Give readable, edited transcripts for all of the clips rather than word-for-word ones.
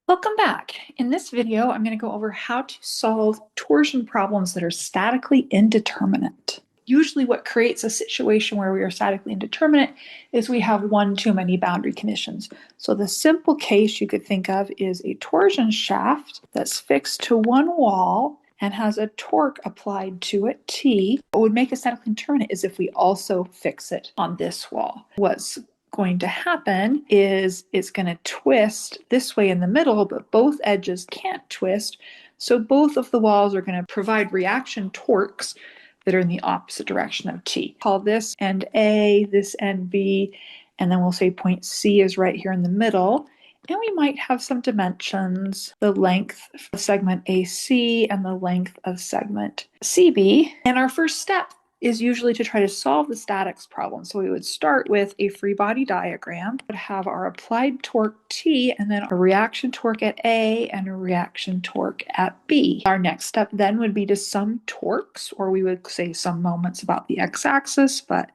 Welcome back. In this video, I'm going to go over how to solve torsion problems that are statically indeterminate. Usually what creates a situation where we are statically indeterminate is we have one too many boundary conditions. So the simple case you could think of is a torsion shaft that's fixed to one wall and has a torque applied to it, T. What would make it statically indeterminate is if we also fix it on this wall. What's going to happen is it's going to twist this way in the middle, but both edges can't twist. So both of the walls are going to provide reaction torques that are in the opposite direction of T. Call this end A, this end B, and then we'll say point C is right here in the middle. And we might have some dimensions, the length of segment AC and the length of segment CB. And our first step is usually to try to solve the statics problem. So we would start with a free body diagram, would have our applied torque T, and then a reaction torque at A and a reaction torque at B. Our next step then would be to sum torques, or we would say some moments about the x-axis, but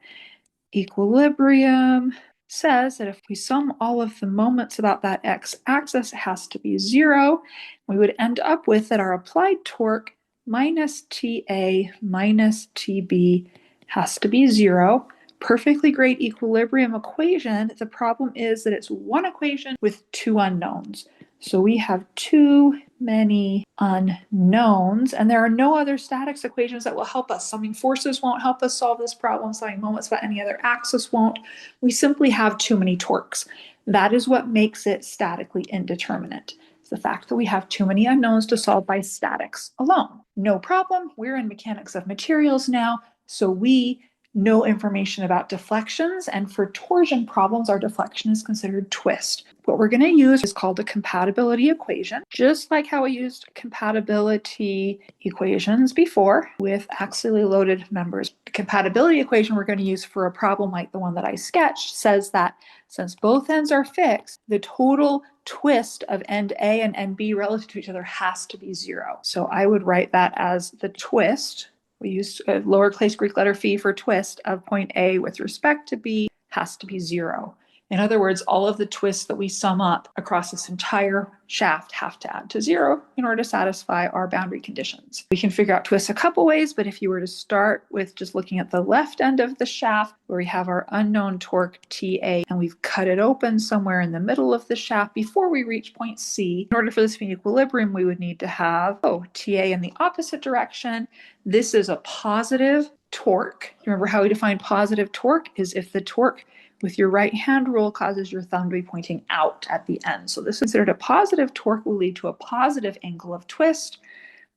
equilibrium says that if we sum all of the moments about that x-axis, it has to be 0. We would end up with that our applied torque minus TA minus TB has to be 0. Perfectly great equilibrium equation. The problem is that it's one equation with two unknowns. So we have too many unknowns, and there are no other statics equations that will help us. Summing forces won't help us solve this problem. Summing moments about any other axis won't. We simply have too many torques. That is what makes it statically indeterminate. It's the fact that we have too many unknowns to solve by statics alone. No problem. We're in mechanics of materials now, so we know information about deflections, and for torsion problems, our deflection is considered twist. What we're going to use is called a compatibility equation, just like how we used compatibility equations before with axially loaded members. The compatibility equation we're going to use for a problem like the one that I sketched says that since both ends are fixed, the total twist of end A and end B relative to each other has to be 0. So I would write that as the twist. We used a lowercase Greek letter phi for twist of point A with respect to B has to be 0. In other words, all of the twists that we sum up across this entire shaft have to add to 0 in order to satisfy our boundary conditions. We can figure out twists a couple ways, but if you were to start with just looking at the left end of the shaft where we have our unknown torque TA and we've cut it open somewhere in the middle of the shaft before we reach point C, in order for this to be in equilibrium, we would need to have TA in the opposite direction. This is a positive torque. Remember how we define positive torque is if the torque with your right hand rule causes your thumb to be pointing out at the end. So this is considered a positive torque will lead to a positive angle of twist.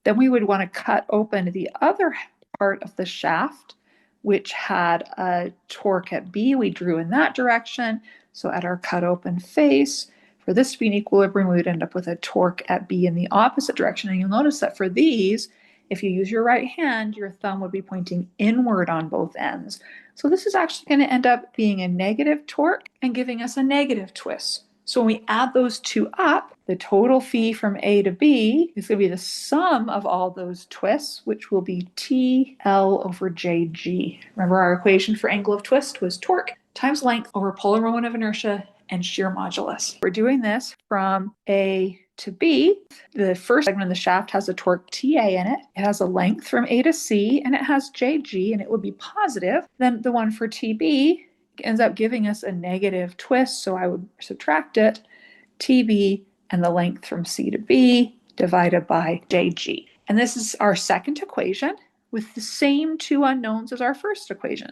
Then we would want to cut open the other part of the shaft, which had a torque at B. We drew in that direction. So at our cut open face, for this to be in equilibrium, we would end up with a torque at B in the opposite direction. And you'll notice that for these, if you use your right hand, your thumb would be pointing inward on both ends. So this is actually going to end up being a negative torque and giving us a negative twist. So when we add those two up, the total phi from A to B is going to be the sum of all those twists, which will be TL over JG. Remember our equation for angle of twist was torque times length over polar moment of inertia and shear modulus. We're doing this from A to B. The first segment of the shaft has a torque TA in it. It has a length from A to C, and it has JG, and it would be positive. Then the one for TB ends up giving us a negative twist, so I would subtract it, TB, and the length from C to B divided by JG. And this is our second equation with the same two unknowns as our first equation.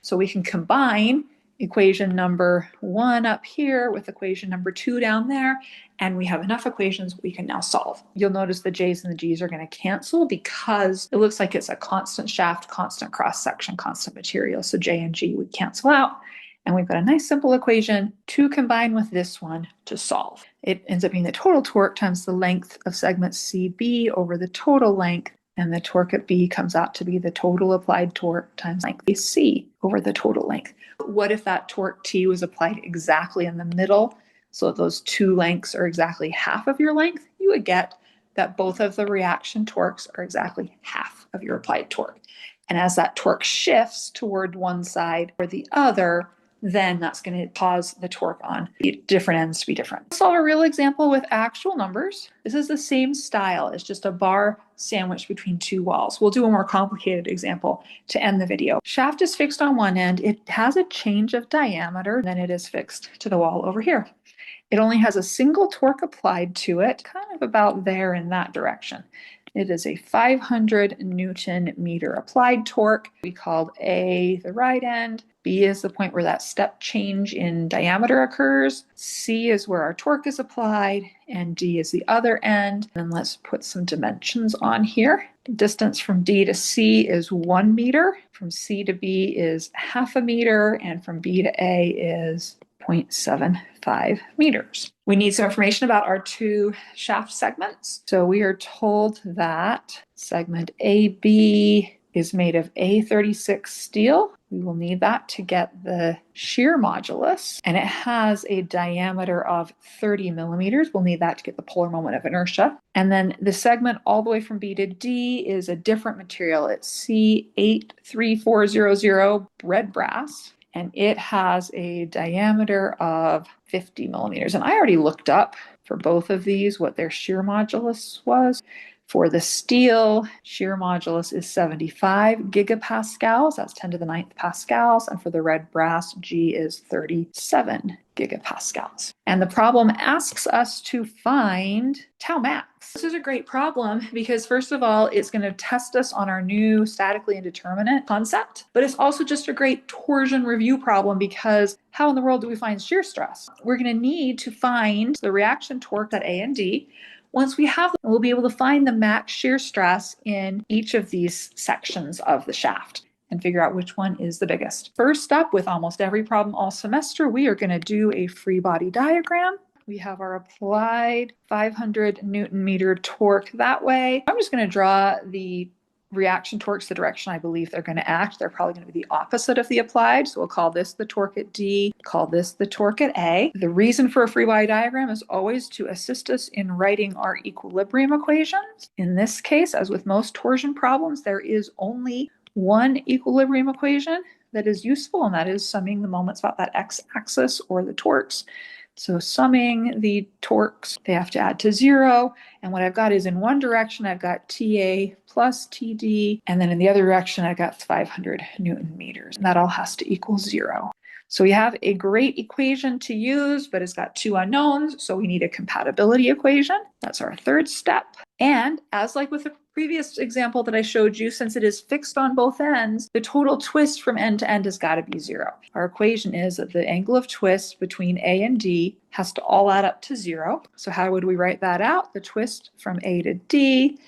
So we can combine equation number 1 up here with equation number 2 down there, and we have enough equations we can now solve. You'll notice the J's and the G's are going to cancel because it looks like it's a constant shaft, constant cross section, constant material. So J and G would cancel out, and we've got a nice simple equation to combine with this one to solve. It ends up being the total torque times the length of segment CB over the total length, and the torque at B comes out to be the total applied torque times length AC over the total length. What if that torque T was applied exactly in the middle, so those two lengths are exactly half of your length? You would get that both of the reaction torques are exactly half of your applied torque. And as that torque shifts toward one side or the other, then that's going to cause the torque on the different ends to be different. Let's solve a real example with actual numbers. This is the same style. It's just a bar sandwiched between two walls. We'll do a more complicated example to end the video. Shaft is fixed on one end. It has a change of diameter, then it is fixed to the wall over here. It only has a single torque applied to it, kind of about there in that direction. It is a 500 Newton meter applied torque. We called A the right end, B is the point where that step change in diameter occurs, C is where our torque is applied, and D is the other end. And let's put some dimensions on here. The distance from D to C is 1 meter, from C to B is half a meter, and from B to A is 0.75 meters. We need some information about our two shaft segments. So we are told that segment AB is made of A36 steel. We will need that to get the shear modulus, and it has a diameter of 30 millimeters. We'll need that to get the polar moment of inertia. And then the segment all the way from B to D is a different material. It's C83400 red brass, and it has a diameter of 50 millimeters. And I already looked up for both of these what their shear modulus was. For the steel, shear modulus is 75 gigapascals, that's 10 to the 9th pascals, and for the red brass, G is 37 gigapascals. And the problem asks us to find tau max. This is a great problem because first of all, it's going to test us on our new statically indeterminate concept, but it's also just a great torsion review problem because how in the world do we find shear stress? We're going to need to find the reaction torque at A and D. Once we have them, we'll be able to find the max shear stress in each of these sections of the shaft and figure out which one is the biggest. First up, with almost every problem all semester, we are going to do a free body diagram. We have our applied 500 Newton meter torque that way. I'm just going to draw the reaction torques the direction I believe they're going to act. They're probably going to be the opposite of the applied. So we'll call this the torque at D, call this the torque at A. The reason for a free body diagram is always to assist us in writing our equilibrium equations. In this case, as with most torsion problems, there is only one equilibrium equation that is useful, and that is summing the moments about that x-axis or the torques. So summing the torques, they have to add to 0. And what I've got is in one direction, I've got TA plus TD. And then in the other direction, I've got 500 Newton meters. And that all has to equal 0. So we have a great equation to use, but it's got two unknowns. So we need a compatibility equation. That's our third step. And as like with the previous example that I showed you, since it is fixed on both ends, the total twist from end to end has got to be 0. Our equation is that the angle of twist between A and D has to all add up to 0. So how would we write that out? The twist from A to D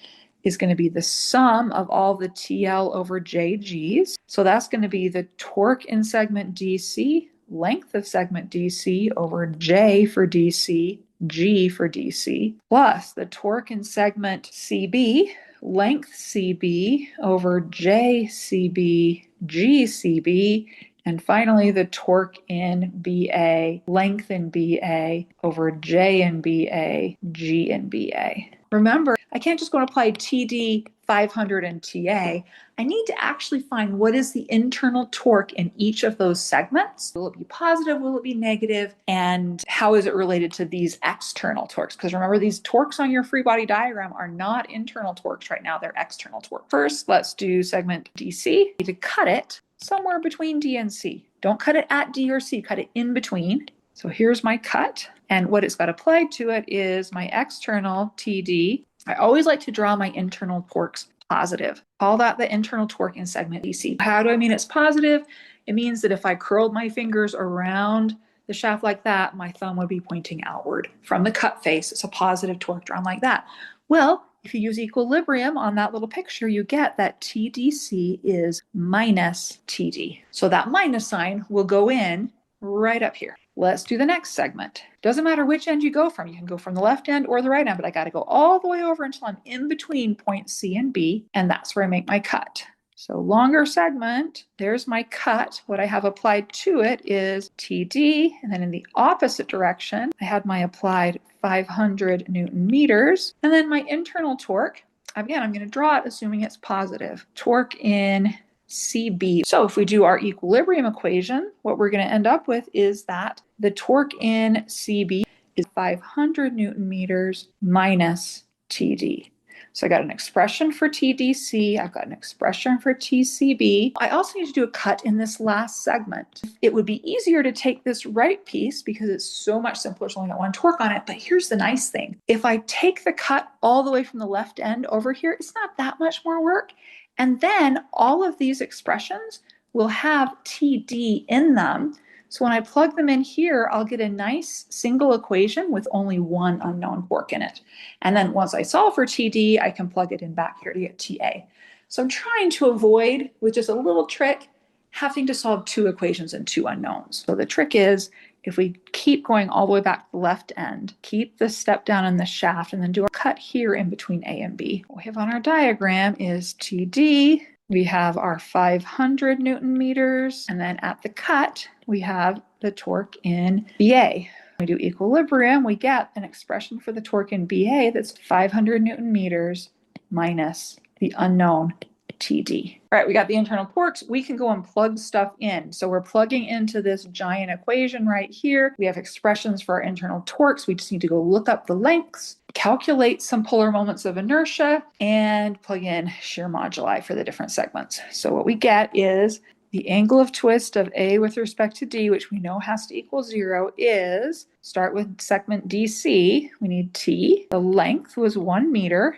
is going to be the sum of all the TL over JGs. So that's going to be the torque in segment DC, length of segment DC over J for DC, G for DC, plus the torque in segment CB, length CB over JCB, GCB, and finally the torque in BA, length in BA over J in BA, G in BA. Remember, I can't just go and apply TD, 500, and TA. I need to actually find what is the internal torque in each of those segments. Will it be positive? Will it be negative? And how is it related to these external torques? Because remember, these torques on your free body diagram are not internal torques right now. They're external torques. First, let's do segment DC. To cut it somewhere between D and C. Don't cut it at D or C. Cut it in between. So here's my cut. And what it's got applied to it is my external TD. I always like to draw my internal torques positive. Call that the internal torque in segment DC. How do I mean it's positive? It means that if I curled my fingers around the shaft like that, my thumb would be pointing outward from the cut face. It's a positive torque drawn like that. Well, if you use equilibrium on that little picture, you get that TDC is minus TD. So that minus sign will go in right up here. Let's do the next segment. Doesn't matter which end you go from. You can go from the left end or the right end, but I got to go all the way over until I'm in between point C and B, and that's where I make my cut. So longer segment, there's my cut. What I have applied to it is TD, and then in the opposite direction, I had my applied 500 Newton meters, and then my internal torque. Again, I'm going to draw it assuming it's positive. Torque in CB. So if we do our equilibrium equation, what we're going to end up with is that the torque in CB is 500 Newton meters minus TD. So I got an expression for TDC, I've got an expression for TCB. I also need to do a cut in this last segment. It would be easier to take this right piece because it's so much simpler, it's only got one torque on it, but here's the nice thing. If I take the cut all the way from the left end over here, it's not that much more work. And then all of these expressions will have TD in them. So when I plug them in here, I'll get a nice single equation with only one unknown torque in it. And then once I solve for TD, I can plug it in back here to get TA. So I'm trying to avoid, with just a little trick, having to solve two equations and two unknowns. So the trick is, if we keep going all the way back to the left end, keep the step down in the shaft, and then do a cut here in between A and B. What we have on our diagram is TD. We have our 500 Newton meters, and then at the cut, we have the torque in BA. When we do equilibrium, we get an expression for the torque in BA that's 500 Newton meters minus the unknown TD. All right, we got the internal torques. We can go and plug stuff in. So we're plugging into this giant equation right here. We have expressions for our internal torques. We just need to go look up the lengths, calculate some polar moments of inertia, and plug in shear moduli for the different segments. So what we get is the angle of twist of A with respect to D, which we know has to equal 0, is, start with segment DC, we need T. The length was 1 meter.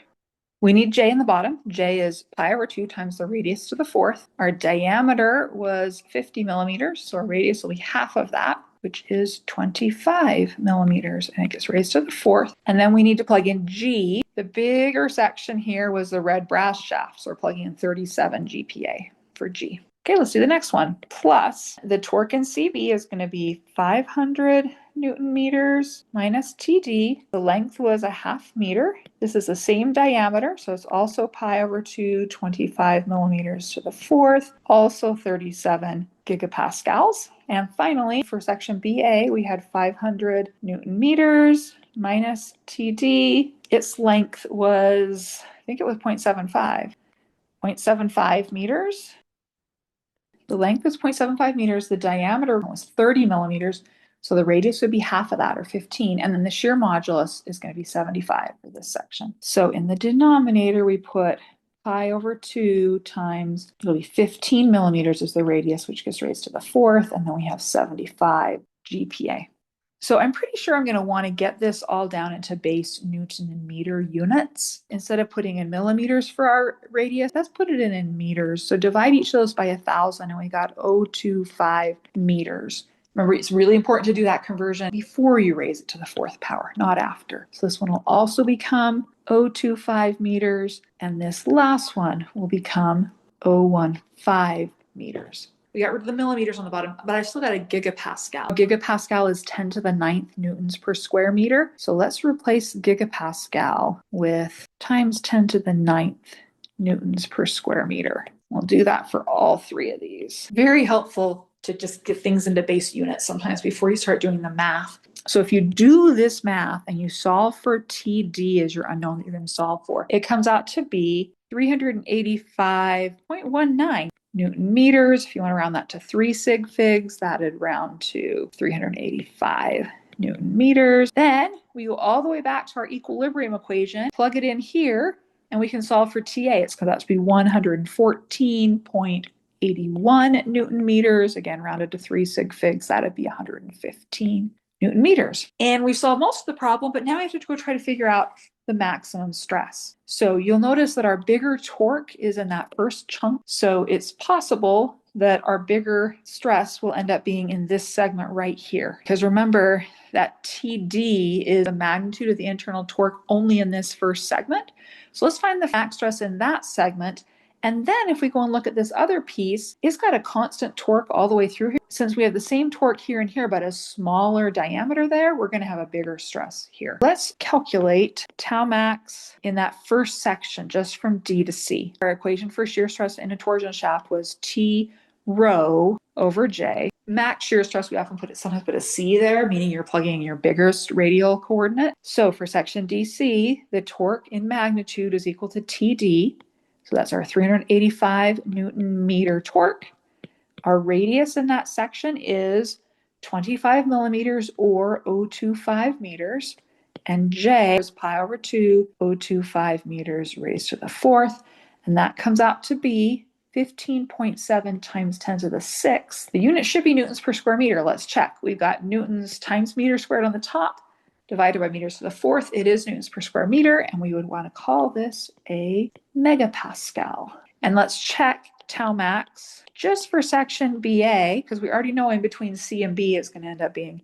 We need J in the bottom. J is pi over 2 times the radius to the fourth. Our diameter was 50 millimeters, so our radius will be half of that, which is 25 millimeters, and it gets raised to the fourth. And then we need to plug in G. The bigger section here was the red brass shaft, so we're plugging in 37 GPa for G. Okay, let's do the next one. Plus, the torque in CB is going to be 500 Newton meters minus TD. The length was a half meter. This is the same diameter, so it's also pi over 2, 25 millimeters to the fourth, also 37 gigapascals. And finally, for section BA, we had 500 Newton meters minus TD. Its length was, I think it was 0.75 meters. The length is 0.75 meters, the diameter was 30 millimeters, so the radius would be half of that, or 15, and then the shear modulus is going to be 75 for this section. So in the denominator, we put pi over 2 times, it'll be 15 millimeters is the radius, which gets raised to the fourth, and then we have 75 GPa. So I'm pretty sure I'm going to want to get this all down into base Newton and meter units. Instead of putting in millimeters for our radius, let's put it in meters. So divide each of those by 1,000 and we got 0.25 meters. Remember, it's really important to do that conversion before you raise it to the fourth power, not after. So this one will also become 0.25 meters, and this last one will become 0.15 meters. We got rid of the millimeters on the bottom, but I still got a gigapascal. A gigapascal is 10 to the 9th newtons per square meter. So let's replace gigapascal with times 10 to the 9th newtons per square meter. We'll do that for all three of these. Very helpful to just get things into base units sometimes before you start doing the math. So if you do this math and you solve for TD as your unknown that you're going to solve for, it comes out to be 385.19 Newton meters. If you want to round that to 3 sig figs, that'd round to 385 Newton meters. Then we go all the way back to our equilibrium equation, plug it in here, and we can solve for TA. It's going to be 114.81 Newton meters. Again, rounded to 3 sig figs, that'd be 115 Newton meters. And we solved most of the problem, but now we have to go try to figure out the maximum stress. So you'll notice that our bigger torque is in that first chunk. So it's possible that our bigger stress will end up being in this segment right here. Because remember that TD is the magnitude of the internal torque only in this first segment. So let's find the max stress in that segment. And then if we go and look at this other piece, it's got a constant torque all the way through here. Since we have the same torque here and here, but a smaller diameter there, we're going to have a bigger stress here. Let's calculate tau max in that first section, just from D to C. Our equation for shear stress in a torsion shaft was T rho over J. Max shear stress, we often sometimes put a C there, meaning you're plugging in your biggest radial coordinate. So for section DC, the torque in magnitude is equal to TD. So that's our 385 Newton meter torque. Our radius in that section is 25 millimeters or 0.25 meters. And J is pi over 2, 0.25 meters raised to the fourth. And that comes out to be 15.7 times 10 to the sixth. The unit should be newtons per square meter. Let's check. We've got newtons times meter squared on the top, divided by meters to the fourth. It is newtons per square meter, and we would want to call this a megapascal. And let's check tau max just for section BA, because we already know in between C and B is going to end up being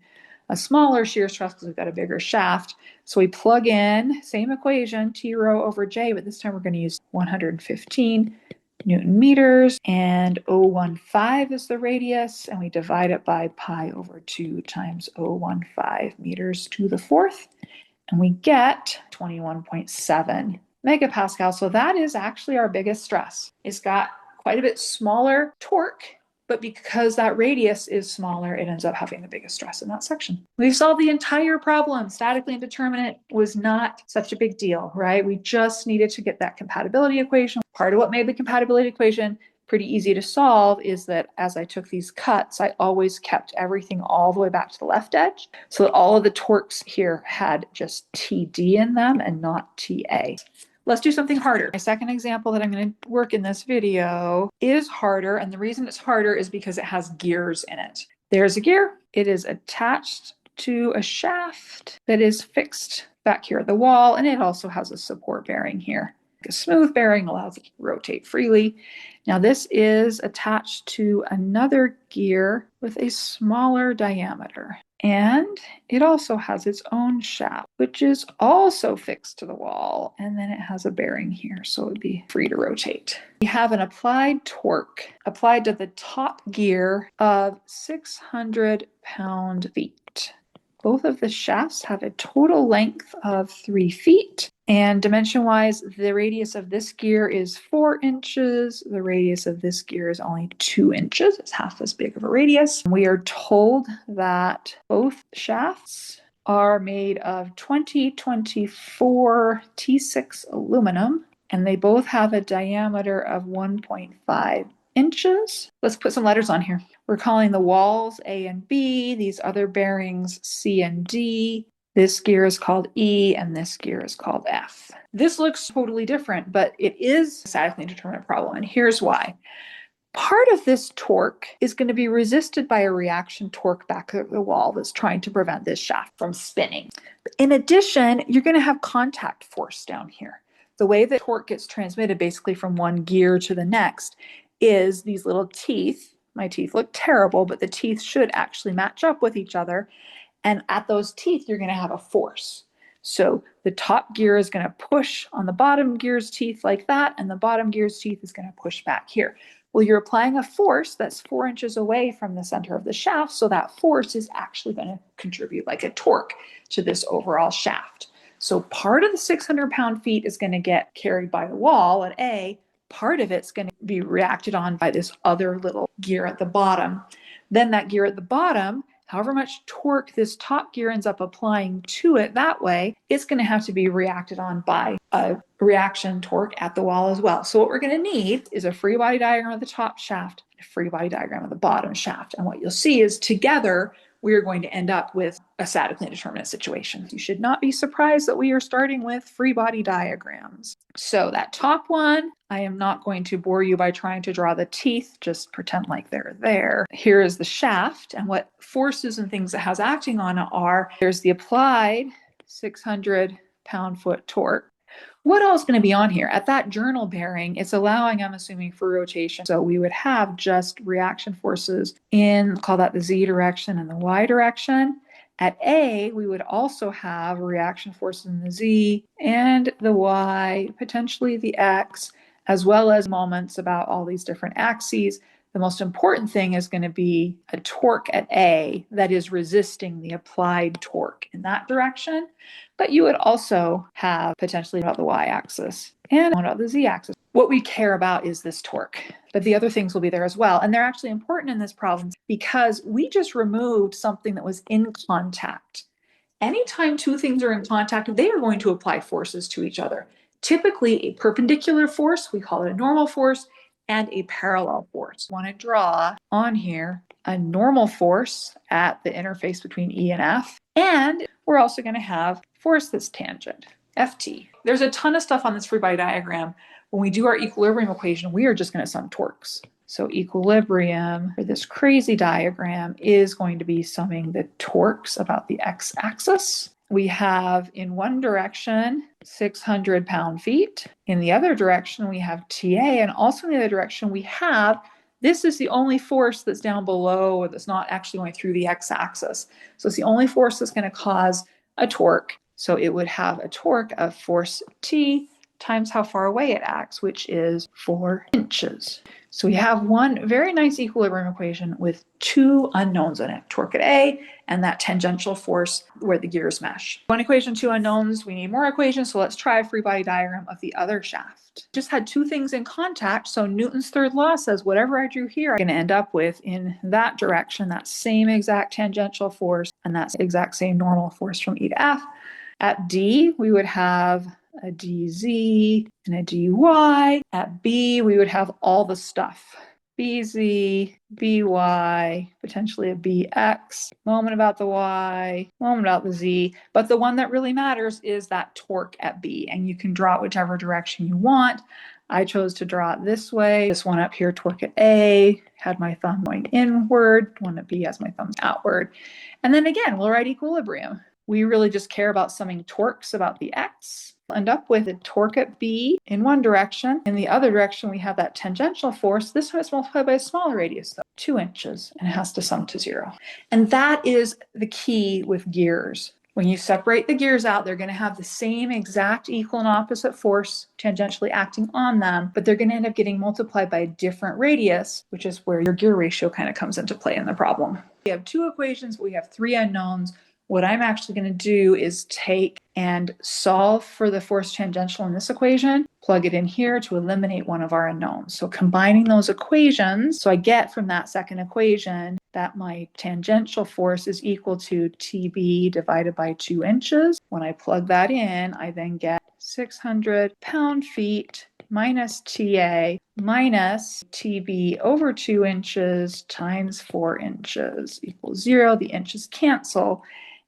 a smaller shear stress because we've got a bigger shaft. So we plug in, same equation, T rho over J, but this time we're going to use 115 Newton meters, and 0.15 is the radius, and we divide it by pi over 2 times 0.15 meters to the fourth, and we get 21.7 megapascal. So that is actually our biggest stress. It's got quite a bit smaller torque, but because that radius is smaller, it ends up having the biggest stress in that section. We've solved the entire problem. Statically indeterminate was not such a big deal, right? We just needed to get that compatibility equation. Part of what made the compatibility equation pretty easy to solve is that as I took these cuts, I always kept everything all the way back to the left edge, so that all of the torques here had just TD in them and not TA. Let's do something harder. My second example that I'm going to work in this video is harder, and the reason it's harder is because it has gears in it. There's a gear. It is attached to a shaft that is fixed back here at the wall, and it also has a support bearing here. A smooth bearing allows it to rotate freely. Now this is attached to another gear with a smaller diameter. And it also has its own shaft, which is also fixed to the wall. And then it has a bearing here, so it would be free to rotate. We have an applied torque applied to the top gear of 600 pound-feet. Both of the shafts have a total length of 3 feet. And dimension-wise, the radius of this gear is 4 inches. The radius of this gear is only 2 inches. It's half as big of a radius. We are told that both shafts are made of 2024 T6 aluminum, and they both have a diameter of 1.5 inches. Let's put some letters on here. We're calling the walls A and B, these other bearings C and D. This gear is called E, and this gear is called F. This looks totally different, but it is a statically indeterminate problem, and here's why. Part of this torque is going to be resisted by a reaction torque back at the wall that's trying to prevent this shaft from spinning. In addition, you're going to have contact force down here. The way that torque gets transmitted basically from one gear to the next is these little teeth. My teeth look terrible, but the teeth should actually match up with each other. And at those teeth, you're going to have a force. So the top gear is going to push on the bottom gear's teeth like that, and the bottom gear's teeth is going to push back here. Well, you're applying a force that's 4 inches away from the center of the shaft, so that force is actually going to contribute like a torque to this overall shaft. So part of the 600 pound-feet is going to get carried by the wall at A. Part of it's going to be reacted on by this other little gear at the bottom. Then that gear at the bottom, however much torque this top gear ends up applying to it that way, it's going to have to be reacted on by a reaction torque at the wall as well. So what we're going to need is a free body diagram of the top shaft, a free body diagram of the bottom shaft. And what you'll see is together, we are going to end up with a statically indeterminate situation. You should not be surprised that we are starting with free body diagrams. So that top one, I am not going to bore you by trying to draw the teeth, just pretend like they're there. Here is the shaft, and what forces and things it has acting on it are, there's the applied 600 pound-foot torque. What else is going to be on here? At that journal bearing, it's allowing, I'm assuming, for rotation. So we would have just reaction forces in, call that the Z direction and the Y direction. At A, we would also have reaction forces in the Z and the Y, potentially the X, as well as moments about all these different axes. The most important thing is going to be a torque at A that is resisting the applied torque in that direction. But you would also have potentially about the y-axis and about the z-axis. What we care about is this torque, but the other things will be there as well. And they're actually important in this problem because we just removed something that was in contact. Anytime two things are in contact, they are going to apply forces to each other. typically a perpendicular force, we call it a normal force, and a parallel force. I want to draw on here a normal force at the interface between E and F, and we're also going to have force that's tangent, Ft. There's a ton of stuff on this free body diagram. When we do our equilibrium equation, we are just going to sum torques. So equilibrium for this crazy diagram is going to be summing the torques about the x-axis. We have in one direction 600 pound-feet. In the other direction, we have TA, and also in the other direction, we have, this is the only force that's down below or that's not actually going through the x-axis. So it's the only force that's going to cause a torque. So it would have a torque of force T times how far away it acts, which is 4 inches. So we have one very nice equilibrium equation with two unknowns in it, torque at A and that tangential force where the gears mesh. One equation, two unknowns, we need more equations, so let's try a free body diagram of the other shaft. Just had two things in contact, so Newton's third law says whatever I drew here, I'm going to end up with in that direction, that same exact tangential force and that exact same normal force from E to F. At D, we would have a dz and a dy. At B, we would have all the stuff. bz, by, potentially a bx, moment about the y, moment about the z. But the one that really matters is that torque at B, and you can draw it whichever direction you want. I chose to draw it this way. This one up here, torque at A, had my thumb going inward. One at B has my thumb outward. And then again, we'll write equilibrium. We really just care about summing torques about the x. We'll end up with a torque at B in one direction. In the other direction, we have that tangential force. This one is multiplied by a smaller radius, though, 2 inches, and it has to sum to 0. And that is the key with gears. When you separate the gears out, they're going to have the same exact equal and opposite force tangentially acting on them, but they're going to end up getting multiplied by a different radius, which is where your gear ratio kind of comes into play in the problem. We have two equations, but we have three unknowns. What I'm actually going to do is take and solve for the force tangential in this equation, plug it in here to eliminate one of our unknowns. So combining those equations, so I get from that second equation that my tangential force is equal to TB divided by 2 inches. When I plug that in, I then get 600 pound-feet minus TA minus TB over 2 inches times 4 inches equals 0. The inches cancel.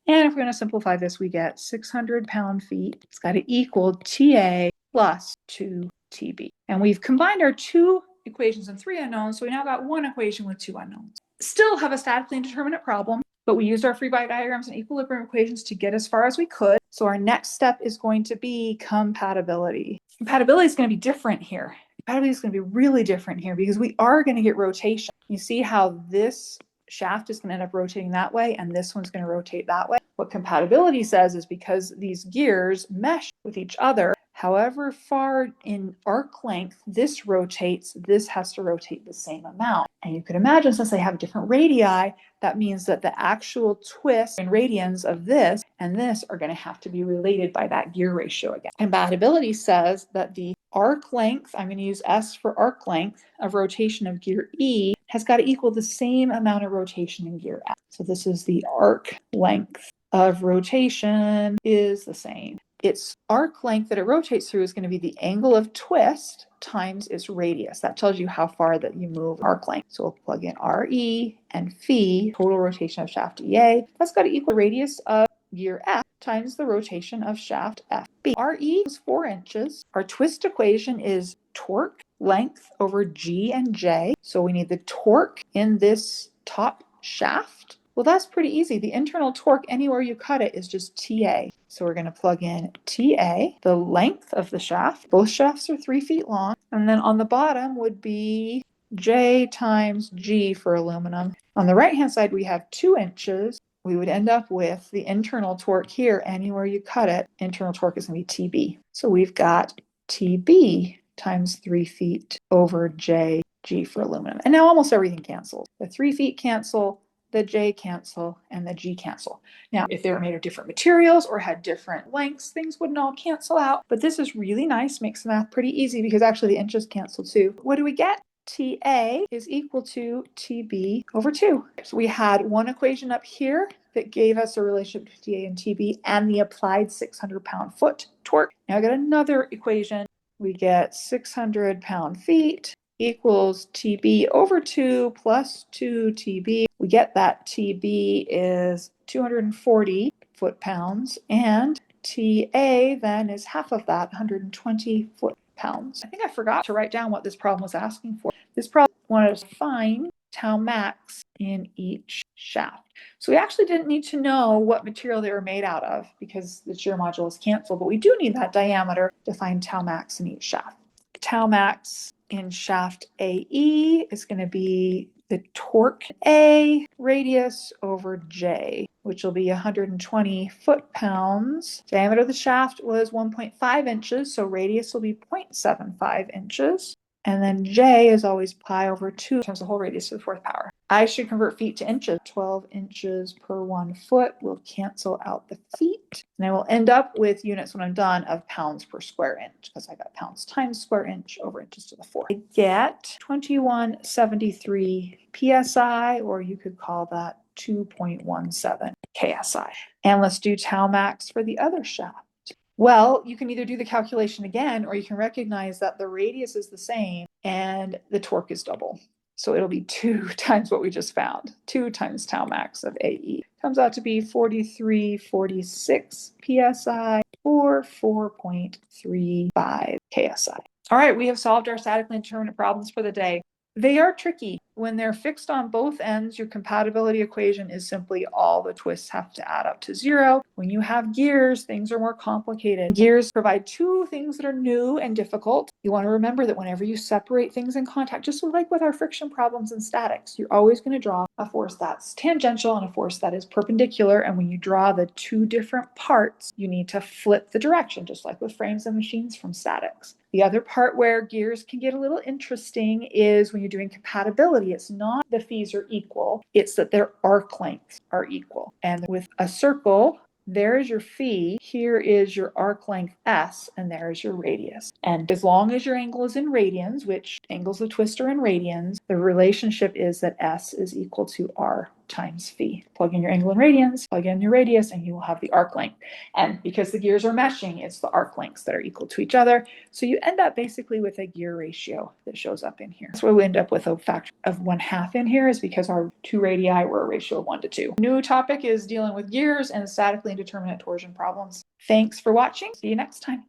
And if we're going to simplify this, we get 600 pound-feet. It's got to equal TA plus 2TB. And we've combined our two equations and three unknowns, so we now got one equation with two unknowns. Still have a statically indeterminate problem, but we used our free body diagrams and equilibrium equations to get as far as we could. So our next step is going to be compatibility. Compatibility is going to be different here. Compatibility is going to be really different here because we are going to get rotation. You see how this shaft is going to end up rotating that way and this one's going to rotate that way. What compatibility says is because these gears mesh with each other, however far in arc length this rotates, this has to rotate the same amount. And you can imagine, since they have different radii, that means that the actual twist and radians of this and this are going to have to be related by that gear ratio again. Compatibility says that the arc length, I'm going to use S for arc length, of rotation of gear E has got to equal the same amount of rotation in gear F. So this is the arc length of rotation is the same. Its arc length that it rotates through is going to be the angle of twist times its radius. That tells you how far that you move arc length. So we'll plug in RE and phi, total rotation of shaft EA. That's got to equal radius of gear F times the rotation of shaft FB. RE is 4 inches. Our twist equation is torque length over G and J. So we need the torque in this top shaft. Well, that's pretty easy. The internal torque anywhere you cut it is just TA. So we're going to plug in TA, the length of the shaft. Both shafts are 3 feet long. And then on the bottom would be J times G for aluminum. On the right-hand side, we have 2 inches. We would end up with the internal torque here. Anywhere you cut it, internal torque is going to be TB. So we've got TB times 3 feet over J, G for aluminum. And now almost everything cancels. The 3 feet cancel, the J cancel, and the G cancel. Now, if they were made of different materials or had different lengths, things wouldn't all cancel out. But this is really nice, makes the math pretty easy because actually the inches cancel too. What do we get? TA is equal to TB over 2. So we had one equation up here that gave us a relationship between TA and TB and the applied 600 pound-foot torque. Now I got another equation. We get 600 pound-feet equals TB over 2 plus 2 TB. We get that TB is 240 foot-pounds, and TA then is half of that, 120 foot-pounds. I think I forgot to write down what this problem was asking for. This problem wanted us to find tau max in each shaft. So we actually didn't need to know what material they were made out of because the shear modulus canceled, but we do need that diameter to find tau max in each shaft. Tau max in shaft AE is going to be the torque A radius over J, which will be 120 foot-pounds. Diameter of the shaft was 1.5 inches, so radius will be 0.75 inches. And then J is always pi over 2 times the whole radius to the fourth power. I should convert feet to inches. 12 inches per 1 foot will cancel out the feet. And I will end up with units when I'm done of pounds per square inch because I got pounds times square inch over inches to the fourth. I get 2173 psi, or you could call that 2.17 ksi. And let's do tau max for the other shaft. Well, you can either do the calculation again, or you can recognize that the radius is the same and the torque is double. So it'll be 2 times what we just found. 2 times tau max of AE. Comes out to be 4346 psi or 4.35 ksi. All right, we have solved our statically indeterminate problems for the day. They are tricky. When they're fixed on both ends, your compatibility equation is simply all the twists have to add up to 0. When you have gears, things are more complicated. Gears provide 2 things that are new and difficult. You want to remember that whenever you separate things in contact, just like with our friction problems in statics, you're always going to draw a force that's tangential and a force that is perpendicular. And when you draw the 2 different parts, you need to flip the direction, just like with frames and machines from statics. The other part where gears can get a little interesting is when you're doing compatibility. It's not the phis are equal, it's that their arc lengths are equal. And with a circle, there is your phi, here is your arc length s, and there is your radius. And as long as your angle is in radians, which angles of twist are in radians, the relationship is that s is equal to r times phi. Plug in your angle in radians, plug in your radius, and you will have the arc length. And because the gears are meshing, it's the arc lengths that are equal to each other. So you end up basically with a gear ratio that shows up in here. That's why we end up with a factor of 1/2 in here, is because our 2 radii were a ratio of 1 to 2. New topic is dealing with gears and statically indeterminate torsion problems. Thanks for watching. See you next time.